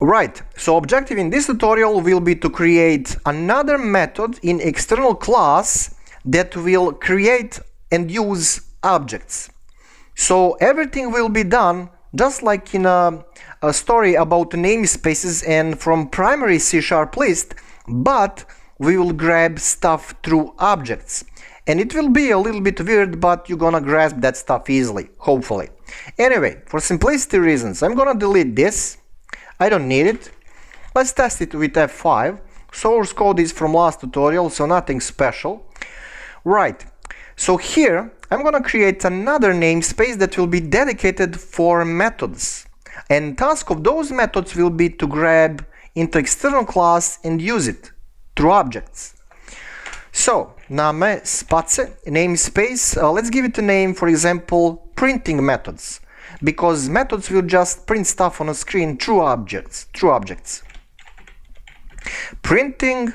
Right, so objective in this tutorial will be to create another method in external class that will create and use objects. So everything will be done just like in a story about namespaces and from primary C# list, but we will grab stuff through objects. And it will be a little bit weird, but you're gonna grasp that stuff easily, hopefully. Anyway, for simplicity reasons, I'm gonna delete this. I don't need it. Let's test it with F5. Source code is from last tutorial, so nothing special. Right, so here I'm gonna create another namespace that will be dedicated for methods. And task of those methods will be to grab into external class and use it through objects. So, namespace, let's give it a name, for example, printing methods. Because methods will just print stuff on a screen through objects. Printing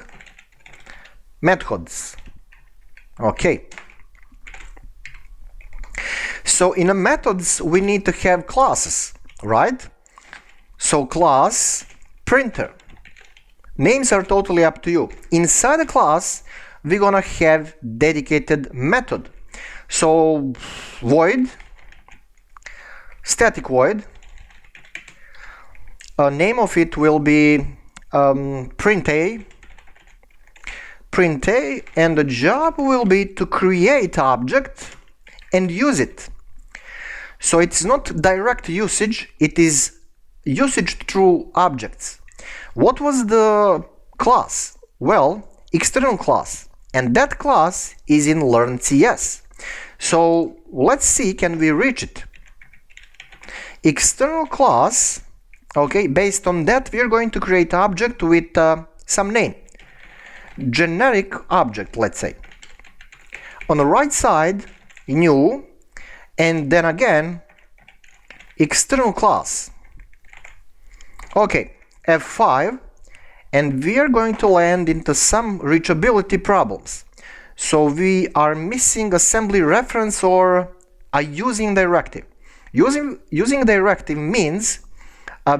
methods. Okay. So in a methods we need to have classes, right? So class printer. Names are totally up to you. Inside the class we're gonna have dedicated method. So void, static void, name of it will be print a, and the job will be to create object and use it. So it's not direct usage, it is usage through objects. What was the class? Well, external class, and that class is in learn.ts. So let's see, can we reach it? External class, okay, based on that we are going to create object with some name. Generic object, let's say. On the right side, new, and then again, external class. Okay, F5, and we are going to land into some reachability problems. So we are missing assembly reference or a using directive. Using directive means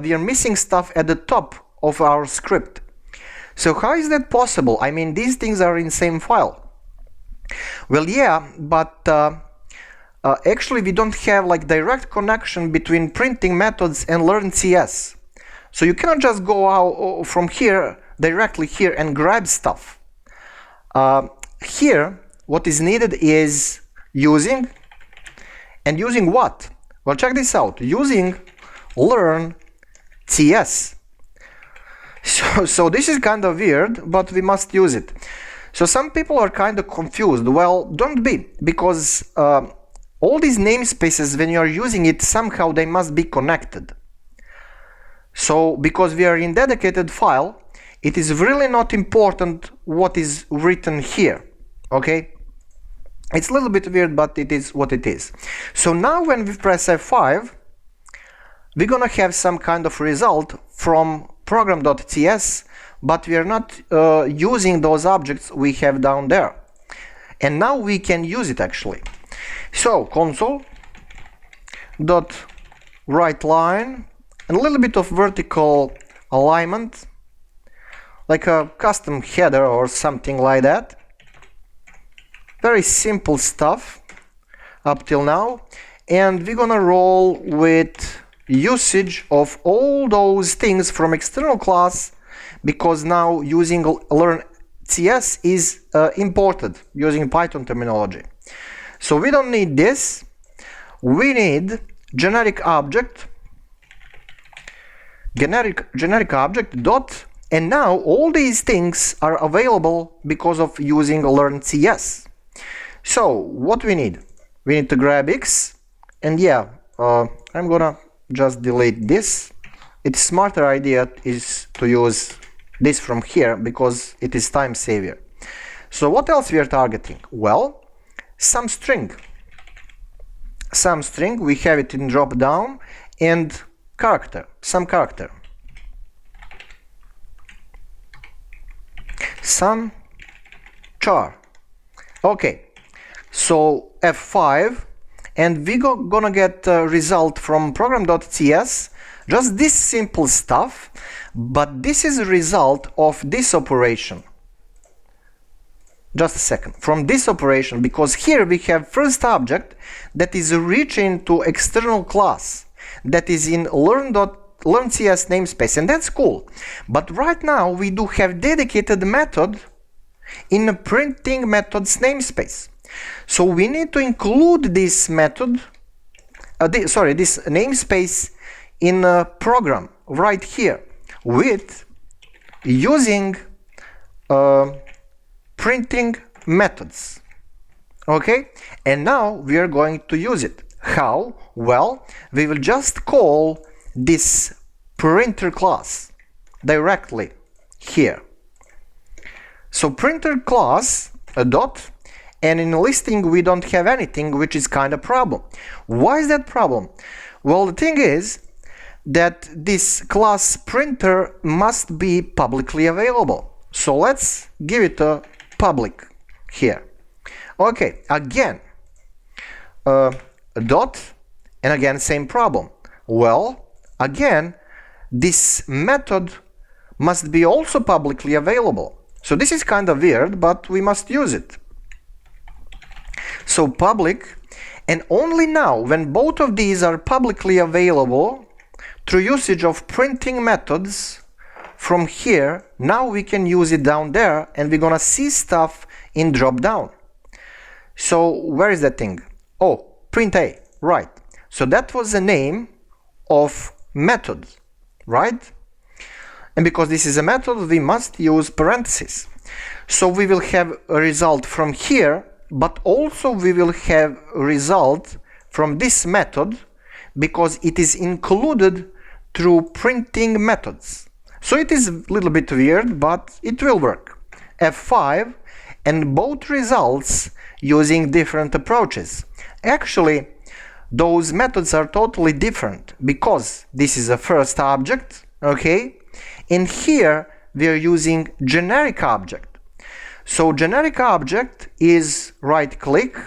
we are missing stuff at the top of our script. So how is that possible? I mean, these things are in same file. Well, yeah, but actually we don't have like direct connection between printing methods and learn.ts. So you cannot just go out from here, directly here, and grab stuff. Here, what is needed is using, and using what? Well, check this out, using learn.ts. So this is kind of weird, but we must use it. So some people are kind of confused. Well, don't be, because all these namespaces, when you are using it, somehow they must be connected. So because we are in dedicated file, it is really not important what is written here, okay? It's a little bit weird, but it is what it is. So now when we press F5, we're gonna have some kind of result from program.ts, but we are not using those objects we have down there. And now we can use it actually. So console.writeLine, and a little bit of vertical alignment, like a custom header or something like that. Very simple stuff up till now, and we're gonna roll with usage of all those things from external class, because now using learn.ts is imported using Python terminology. So we don't need this. We need generic object dot, and now all these things are available because of using learn.ts. So what we need? We need to grab X, and yeah, I'm gonna just delete this. Its smarter idea is to use this from here because it is time saver. So what else we are targeting? Well, some string, we have it in drop down, and character, some character, some char. Okay, so F5, and we gonna get a result from program.ts Just this simple stuff, but this is a result of this operation. Just a second. From this operation, because here we have first object that is reaching to external class that is in learn.CS namespace, and that's cool. But right now we do have dedicated method in a printing methods namespace. So we need to include this method, this namespace in a program right here with using printing methods. Okay, and now we are going to use it. How? Well, we will just call this printer class directly here. So printer class a dot, and in listing we don't have anything, which is kind of problem. Why is that problem? Well, the thing is that this class printer must be publicly available. So let's give it a public here. Okay, again a dot, and again same problem. Well, again this method must be also publicly available. So this is kind of weird, but we must use it. So public, and only now when both of these are publicly available through usage of printing methods from here, now we can use it down there, and we're gonna see stuff in drop down. So where is that thing? Oh, print A, right. So that was the name of method, right? And because this is a method, we must use parentheses. So we will have a result from here, but also we will have a result from this method because it is included through printing methods. So it is a little bit weird, but it will work. F5, and both results using different approaches. Actually, those methods are totally different because this is a first object, okay? And here we are using generic object. So generic object is right click,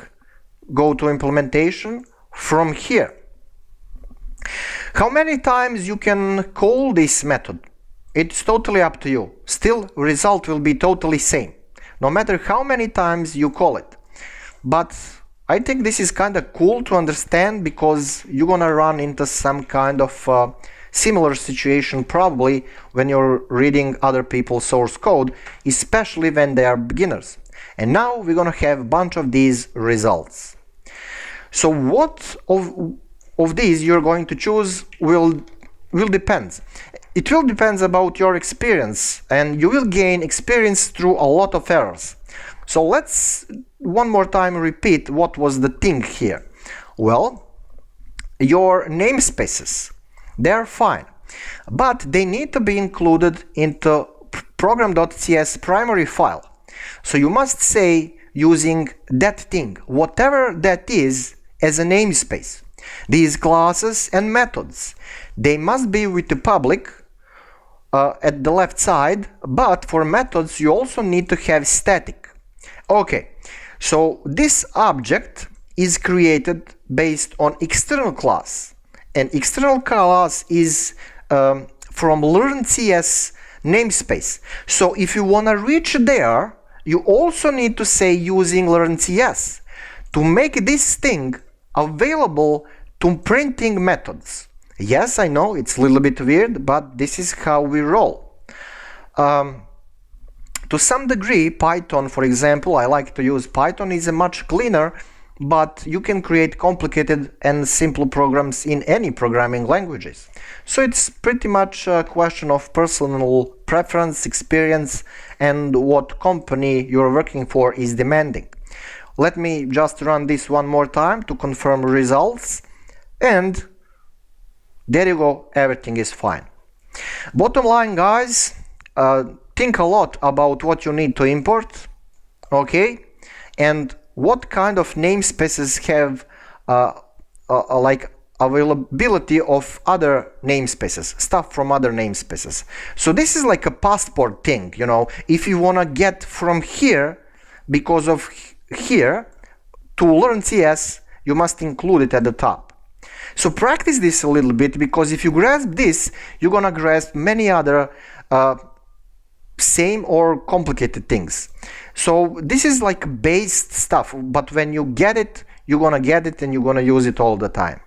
go to implementation from here. How many times you can call this method? It's totally up to you. Still, result will be totally same, no matter how many times you call it. But I think this is kind of cool to understand because you're gonna run into some kind of similar situation probably when you're reading other people's source code, especially when they are beginners. And now we're gonna have a bunch of these results. So what of these you're going to choose will depend. It will depend about your experience, and you will gain experience through a lot of errors. So let's one more time repeat what was the thing here. Well, your namespaces, they're fine, but they need to be included into program.cs primary file. So you must say using that thing, whatever that is, as a namespace. These classes and methods, they must be with the public at the left side, but for methods you also need to have static. Okay, so this object is created based on external class, and external class is from learn.cs namespace. So if you want to reach there, you also need to say using learn.cs to make this thing available to printing methods. Yes, I know it's a little bit weird, but this is how we roll. To some degree, Python, for example, I like to use Python, is a much cleaner, but you can create complicated and simple programs in any programming languages. So it's pretty much a question of personal preference, experience, and what company you're working for is demanding. Let me just run this one more time to confirm results, and there you go, everything is fine. Bottom line, guys, think a lot about what you need to import, okay, and what kind of namespaces have like availability of other namespaces, stuff from other namespaces. So this is like a passport thing, you know, if you want to get from here, because of here, to learn CS, you must include it at the top. So practice this a little bit, because if you grasp this, you're gonna grasp many other same or complicated things. So this is like base stuff, but when you get it, you're gonna get it and you're gonna use it all the time.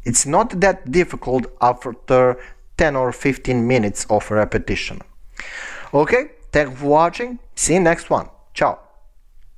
It's not that difficult after 10 or 15 minutes of repetition. Okay, thanks for watching. See you next one. Ciao.